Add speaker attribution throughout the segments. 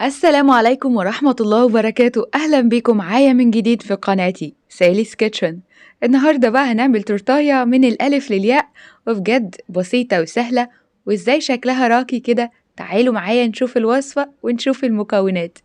Speaker 1: السلام عليكم ورحمة الله وبركاته. أهلا بيكم معايا من جديد في قناتي سالي's كيتشن. النهاردة بقى هنعمل تورتاية من الألف للياء، وبجد بسيطة وسهلة، وإزاي شكلها راقي كده. تعالوا معايا نشوف الوصفة ونشوف المكونات.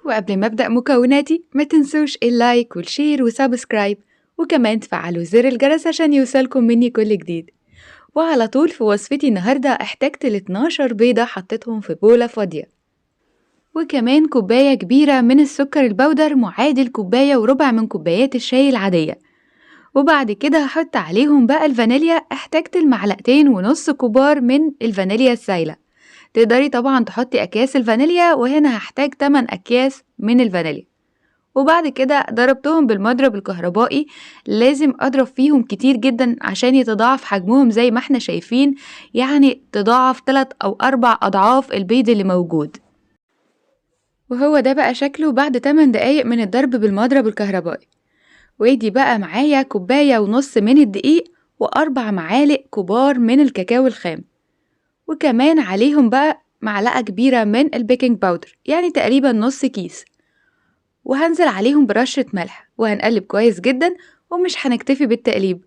Speaker 1: وقبل ما أبدأ مكوناتي ما تنسوش اللايك والشير وسبسكرايب، وكمان تفعلوا زر الجرس عشان يوصلكم مني كل جديد. وعلى طول في وصفتي النهاردة احتجت 12 بيضة حطيتهم في بولة فاضية، وكمان كوباية كبيرة من السكر البودر معادل كوباية وربع من كوبايات الشاي العادية. وبعد كده هحط عليهم بقى الفانيليا، احتجت المعلقتين ونص كبار من الفانيليا السايلة. تقدري طبعا تحطي أكياس الفانيليا، وهنا هحتاج 8 أكياس من الفانيليا. وبعد كده ضربتهم بالمضرب الكهربائي، لازم أضرب فيهم كتير جدا عشان يتضاعف حجمهم زي ما احنا شايفين، يعني تضاعف 3 أو 4 أضعاف البيض اللي موجود. وهو ده بقى شكله بعد 8 دقايق من الضرب بالمضرب الكهربائي. وادي بقى معايا كوباية ونص من الدقيق، وأربع معالق كبار من الكاكاو الخام، وكمان عليهم بقى معلقة كبيرة من البيكنج باودر، يعني تقريبا نص كيس. وهنزل عليهم برشة ملح وهنقلب كويس جدا. ومش هنكتفي بالتقليب،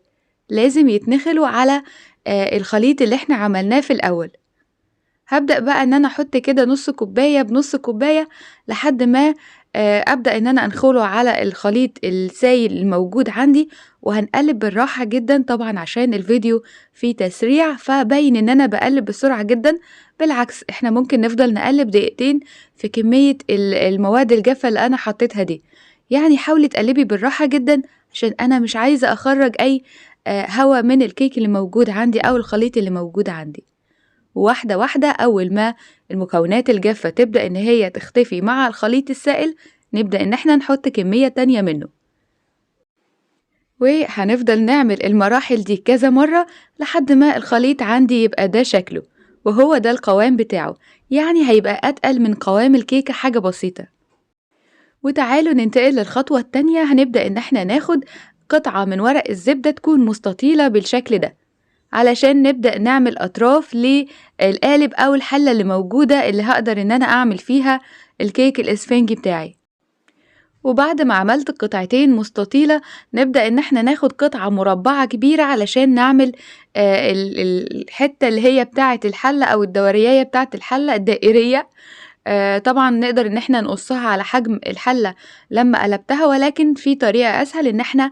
Speaker 1: لازم يتنخلوا على الخليط اللي احنا عملناه في الأول. هابدأ بقى إن أنا أحط كده نص كوباية بنص كوباية لحد ما أبدأ إن أنا أنخله على الخليط السايل الموجود عندي. وهنقلب بالراحة جدا طبعا عشان الفيديو فيه تسريع، فباين إن أنا بقلب بسرعة جدا. بالعكس احنا ممكن نفضل نقلب دقيقتين في كمية المواد الجافة اللي أنا حطيتها دي. يعني حاولي تقلبي بالراحة جدا عشان أنا مش عايزة أخرج أي هوا من الكيك اللي موجود عندي أو الخليط اللي موجود عندي. واحدة واحدة، أول ما المكونات الجافة تبدأ إن هي تختفي مع الخليط السائل، نبدأ إن احنا نحط كمية تانية منه. وهنفضل نعمل المراحل دي كذا مرة لحد ما الخليط عندي يبقى ده شكله، وهو ده القوام بتاعه، يعني هيبقى أتقل من قوام الكيكة حاجة بسيطة. وتعالوا ننتقل للخطوة التانية. هنبدأ إن احنا ناخد قطعة من ورق الزبدة تكون مستطيلة بالشكل ده، علشان نبدأ نعمل أطراف للقالب أو الحلة اللي موجودة اللي هقدر إن أنا أعمل فيها الكيك الإسفنجي بتاعي. وبعد ما عملت قطعتين مستطيلة، نبدأ إن احنا ناخد قطعة مربعة كبيرة علشان نعمل الحتة اللي هي بتاعة الحلة أو الدورية بتاعة الحلة الدائرية. طبعا نقدر إن احنا نقصها على حجم الحلة لما قلبتها، ولكن في طريقة أسهل إن احنا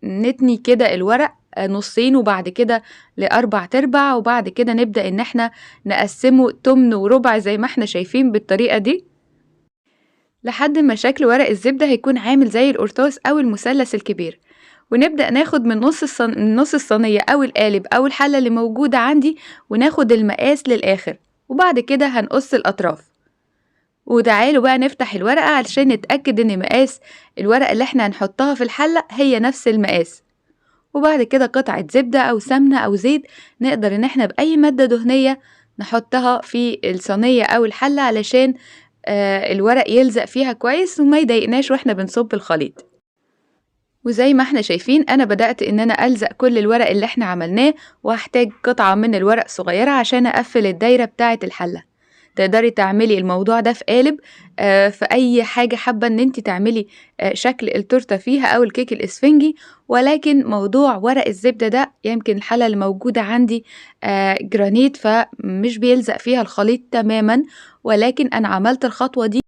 Speaker 1: نتني كده الورق نصين وبعد كده لأربع تربع، وبعد كده نبدأ إن احنا نقسمه تمن وربع زي ما احنا شايفين بالطريقة دي، لحد ما شكل ورق الزبدة هيكون عامل زي القرطاس أو المثلث الكبير. ونبدأ ناخد من نص الصينية أو القالب أو الحلة اللي موجودة عندي، وناخد المقاس للآخر، وبعد كده هنقص الأطراف. وتعالوا بقى نفتح الورقة علشان نتأكد إن مقاس الورقة اللي احنا هنحطها في الحلة هي نفس المقاس. وبعد كده قطعة زبدة أو سمنة أو زيت، نقدر إن احنا بأي مادة دهنية نحطها في الصينية أو الحلة علشان الورق يلزق فيها كويس وما يضايقناش واحنا بنصب الخليط. وزي ما احنا شايفين أنا بدأت إن أنا ألزق كل الورق اللي احنا عملناه، وهحتاج قطعة من الورق صغيرة عشان أقفل الدايرة بتاعة الحلة. تقدري تعملي الموضوع ده في قالب، في أي حاجة حابة إن انت تعملي شكل التورتة فيها أو الكيك الإسفنجي. ولكن موضوع ورق الزبدة ده يمكن الحلة اللي موجودة عندي جرانيت، فمش بيلزق فيها الخليط تماما. ولكن أنا عملت الخطوة دي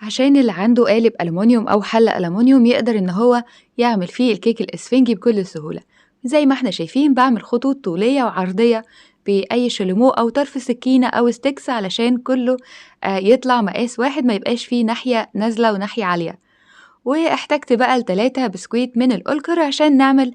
Speaker 1: عشان اللي عنده قالب ألمونيوم أو حلة ألمونيوم يقدر إن هو يعمل فيه الكيك الإسفنجي بكل سهولة. زي ما احنا شايفين بعمل خطوط طولية وعرضية بأي شلمو أو طرف سكينة أو ستيكس علشان كله يطلع مقاس واحد، ما يبقاش فيه ناحية نازلة وناحية عالية. واحتجت بقى ل3 بسكويت من الأولكر عشان نعمل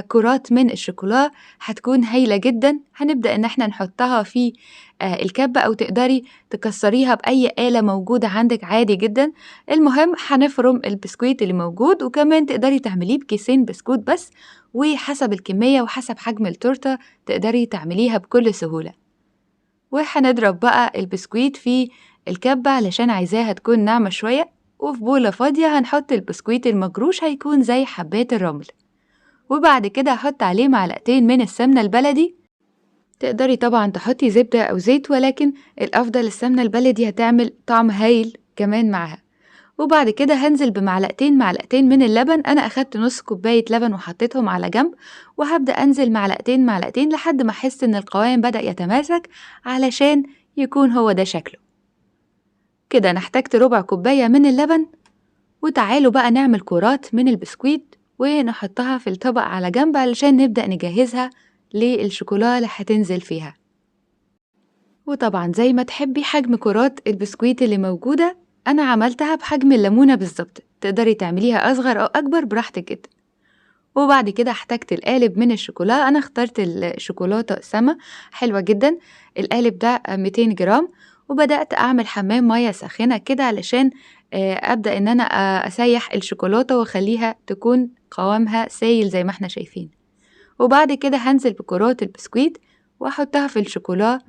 Speaker 1: كرات من الشوكولا، هتكون هايلة جدا. هنبدأ إن احنا نحطها في الكبة، أو تقدري تكسريها بأي آلة موجودة عندك عادي جدا. المهم هنفرم البسكويت اللي موجود، وكمان تقدري تعمليه بكيسين بسكوت بس، وحسب الكمية وحسب حجم التورتة تقدري تعمليها بكل سهولة. وهنضرب بقى البسكويت في الكبة علشان عايزاها تكون ناعمة شوية. وفي بولة فاضية هنحط البسكويت المجروش، هيكون زي حبات الرمل. وبعد كده هحط عليه معلقتين من السمنة البلدي، تقدري طبعا تحطي زبدة أو زيت، ولكن الأفضل السمنة البلدي، هتعمل طعم هايل كمان معاها. وبعد كده هنزل معلقتين من اللبن. أنا أخدت نص كوباية لبن وحطيتهم على جنب، وهبدأ أنزل معلقتين لحد ما أحس إن القوام بدأ يتماسك، علشان يكون هو ده شكله. كده أنا احتجت ربع كوباية من اللبن. وتعالوا بقى نعمل كرات من البسكويت ونحطها في الطبق على جنب، علشان نبدأ نجهزها للشوكولا اللي هتنزل فيها. وطبعا زي ما تحبي حجم كرات البسكويت اللي موجودة، أنا عملتها بحجم الليمونة بالظبط، تقدري تعمليها أصغر أو أكبر براحتك جدا. وبعد كده احتجت القالب من الشوكولا. أنا اخترت الشوكولاتة سما، حلوة جدا. القالب ده 200 جرام. وبدأت أعمل حمام مية ساخنة كده، علشان أبدأ إن أنا أسيح الشوكولاتة وأخليها تكون قوامها سايل زي ما احنا شايفين. وبعد كده هنزل بكرات البسكويت وأحطها في الشوكولا،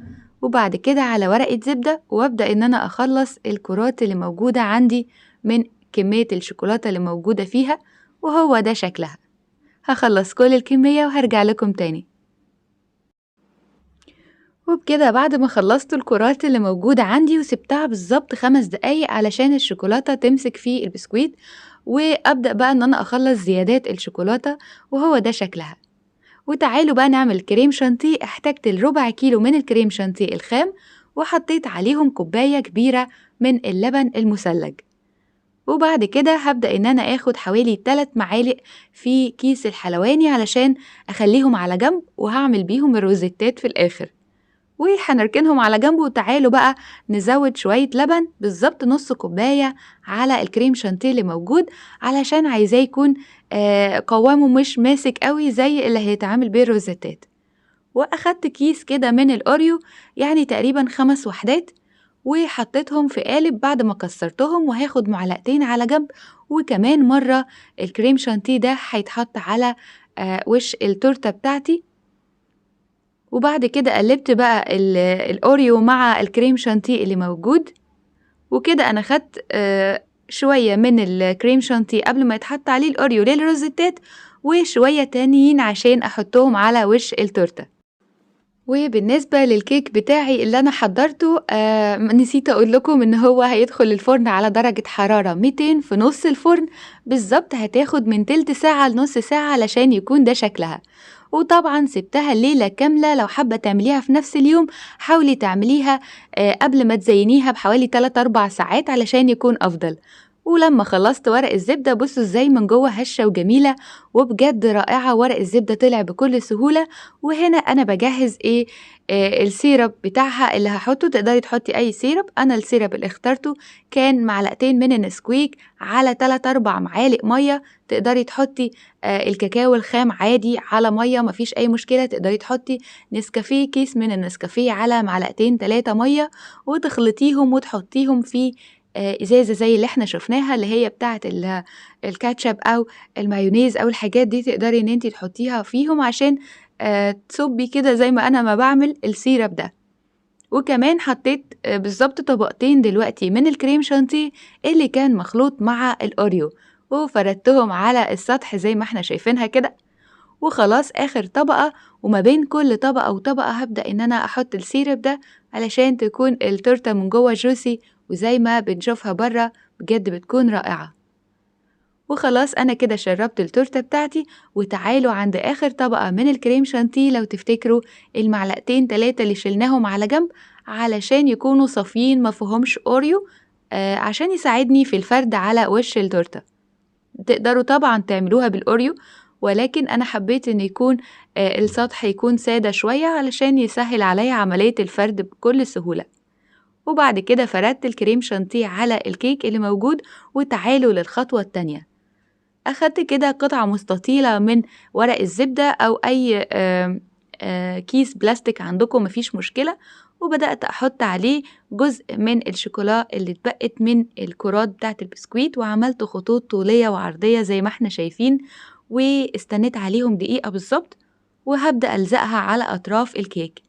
Speaker 1: وبعد كده على ورقة زبدة، وأبدأ إن أنا أخلص الكرات اللي موجودة عندي من كمية الشوكولاتة اللي موجودة فيها. وهو ده شكلها. هخلص كل الكمية وهرجع لكم تاني. وبكده بعد ما خلصت الكرات اللي موجودة عندي وسبتها بالظبط 5 دقايق علشان الشوكولاتة تمسك في البسكويت، وأبدأ بقى إن أنا أخلص زيادات الشوكولاتة، وهو ده شكلها. وتعالوا بقى نعمل كريم شانتيه. احتجت الربع كيلو من الكريم شانتيه الخام، وحطيت عليهم كوباية كبيرة من اللبن المثلج. وبعد كده هبدأ إن أنا آخد حوالي 3 معالق في كيس الحلواني، علشان أخليهم على جنب، وهعمل بيهم الروزيتات في الآخر. وهنركنهم على جنب. وتعالوا بقى نزود شوية لبن، بالظبط نص كوباية على الكريم شانتيه اللي موجود، علشان عايزاه يكون قوامه مش ماسك قوي زي اللي هيتعامل بيه الروزيتات. وأخدت كيس كده من الأوريو، يعني تقريبا 5 وحدات، وحطيتهم في قالب بعد ما كسرتهم، وهاخد معلقتين على جنب. وكمان مرة الكريم شانتيه ده هيتحط على وش التورتة بتاعتي. وبعد كده قلبت بقى الأوريو مع الكريم شانتيه اللي موجود. وكده أنا خدت شوية من الكريم شانتيه قبل ما يتحط عليه الأوريو للروزيتات، وشوية تانيين عشان أحطهم على وش التورتة. وبالنسبة للكيك بتاعي اللي أنا حضرته، نسيت أقول لكم إن هو هيدخل الفرن على درجة حرارة 200 في نص الفرن بالظبط. هتاخد من تلت ساعة لنص ساعة علشان يكون ده شكلها. وطبعا سبتها الليلة كاملة. لو حابة تعمليها في نفس اليوم، حاولي تعمليها قبل ما تزينيها بحوالي 3-4 ساعات علشان يكون أفضل. ولما خلصت ورق الزبدة، بصوا ازاي من جوه هشة وجميلة، وبجد رائعة. ورق الزبدة طلع بكل سهولة. وهنا أنا بجهز السيرب بتاعها اللي هحطه. تقدري تحطي أي سيرب. أنا السيرب اللي اخترته كان معلقتين من النسكويك على 3-4 معالق مية. تقدري تحطي الكاكاو الخام عادي على مية، مفيش أي مشكلة. تقدري تحطي نسكافيه، كيس من النسكافيه على معلقتين 3 مية، وتخلطيهم وتحطيهم في إزازة زي اللي احنا شفناها، اللي هي بتاعة الكاتشب أو المايونيز أو الحاجات دي. تقدري إن انتي تحطيها فيهم عشان تصبي كده زي ما أنا ما بعمل السيرب ده. وكمان حطيت بالظبط طبقتين دلوقتي من الكريم شانتيه اللي كان مخلوط مع الأوريو، وفردتهم على السطح زي ما احنا شايفينها كده. وخلاص آخر طبقة، وما بين كل طبقة وطبقة هبدأ إن أنا أحط السيرب ده، علشان تكون التورتة من جوه جوسي، وزي ما بنشوفها برا بجد بتكون رائعة. وخلاص أنا كده شربت التورتة بتاعتي. وتعالوا عند آخر طبقة من الكريم شانتيه. لو تفتكروا المعلقتين 3 اللي شلناهم على جنب، علشان يكونوا صافيين مفهومش أوريو، عشان يساعدني في الفرد على وش التورتة. تقدروا طبعا تعملوها بالأوريو، ولكن أنا حبيت إن يكون السطح يكون سادة شوية، علشان يسهل عليا عملية الفرد بكل سهولة. وبعد كده فردت الكريم شانتيه على الكيك اللي موجود. وتعالوا للخطوة التانية. أخدت كده قطعة مستطيلة من ورق الزبدة أو أي كيس بلاستيك عندكم، مفيش مشكلة. وبدأت أحط عليه جزء من الشوكولا اللي اتبقت من الكرات بتاعة البسكويت، وعملت خطوط طولية وعرضية زي ما احنا شايفين، واستنيت عليهم دقيقة بالظبط. وهبدأ ألزقها على أطراف الكيك.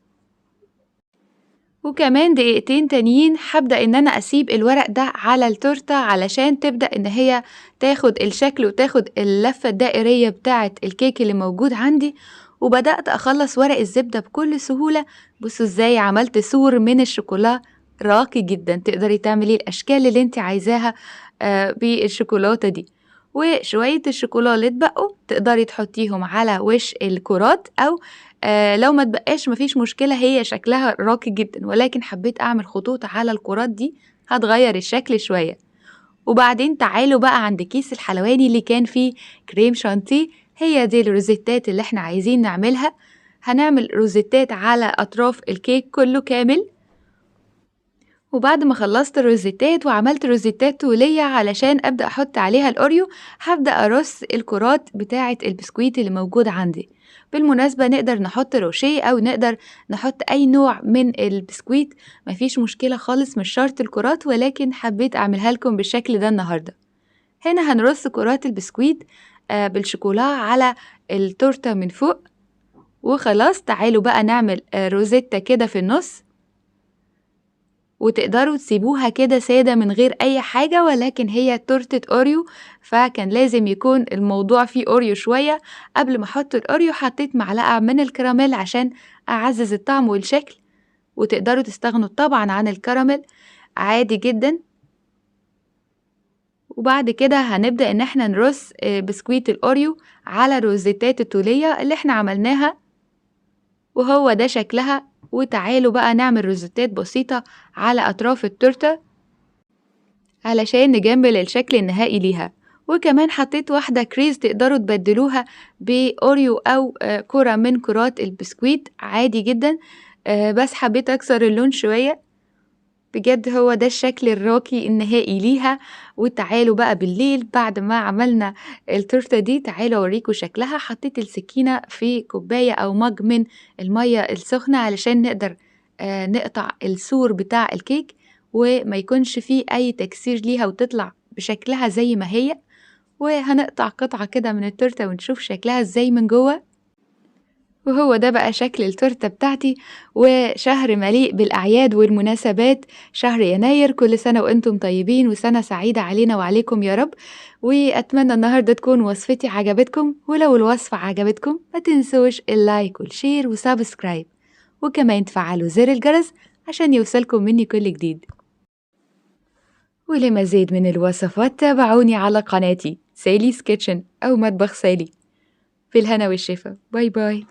Speaker 1: وكمان دقيقتين تانيين هابدأ إن أنا أسيب الورق ده على التورتة علشان تبدأ إن هي تاخد الشكل وتاخد اللفة الدائرية بتاعة الكيك اللي موجود عندي. وبدأت أخلص ورق الزبدة بكل سهولة. بصوا إزاي عملت سور من الشوكولا راقي جدا، تقدري تعملي الأشكال اللي انت عايزاها بالشوكولاتة دي. وشوية الشوكولا اللي اتبقوا تقدري تحطيهم على وش الكرات، أو لو ما اتبقاش مفيش مشكلة، هي شكلها راقي جدا، ولكن حبيت أعمل خطوط على الكرات دي هتغير الشكل شوية. وبعدين تعالوا بقى عند كيس الحلواني اللي كان فيه كريم شانتيه. هي دي الروزيتات اللي احنا عايزين نعملها. هنعمل روزيتات على أطراف الكيك كله كامل. وبعد ما خلصت الروزيتات وعملت روزيتات طولية علشان أبدأ أحط عليها الأوريو، هبدأ أرص الكرات بتاعة البسكويت اللي موجود عندي. بالمناسبة نقدر نحط روشيه أو نقدر نحط أي نوع من البسكويت، مفيش مشكلة خالص، مش شرط الكرات، ولكن حبيت أعملها لكم بالشكل ده النهاردة. هنا هنرص كرات البسكويت بالشوكولا على التورتة من فوق. وخلاص تعالوا بقى نعمل روزيتا كده في النص، وتقدروا تسيبوها كده سادة من غير أي حاجة، ولكن هي تورتة أوريو فكان لازم يكون الموضوع فيه أوريو شوية. قبل ما أحط الأوريو حطيت معلقة من الكراميل عشان أعزز الطعم والشكل، وتقدروا تستغنوا طبعا عن الكراميل عادي جدا. وبعد كده هنبدأ إن احنا نرص بسكويت الأوريو على الروزيتات الطولية اللي احنا عملناها، وهو ده شكلها. وتعالوا بقى نعمل روزيتات بسيطة على أطراف التورتة علشان نجمل الشكل النهائي ليها. وكمان حطيت واحدة كريز تقدروا تبدلوها بأوريو أو كرة من كرات البسكويت عادي جدا، بس حبيت أكسر اللون شوية. بجد هو ده الشكل الراقي النهائي ليها. وتعالوا بقى بالليل بعد ما عملنا التورتة دي، تعالوا أوريكم شكلها. حطيت السكينة في كوباية أو مج من المية السخنة علشان نقدر نقطع السور بتاع الكيك وما يكونش فيه أي تكسير ليها وتطلع بشكلها زي ما هي. وهنقطع قطعة كده من التورتة ونشوف شكلها ازاي من جوه. وهو ده بقى شكل التورتة بتاعتي. وشهر مليء بالأعياد والمناسبات، شهر يناير، كل سنة وأنتم طيبين وسنة سعيدة علينا وعليكم يا رب. وأتمنى النهاردة تكون وصفتي عجبتكم، ولو الوصفة عجبتكم ما تنسوش اللايك والشير وسابسكرايب، وكمان تفعلوا زر الجرس عشان يوصلكم مني كل جديد. ولمزيد من الوصفات تابعوني على قناتي سالي's كيتشن أو مطبخ سالي. في الهنا والشفا، باي باي.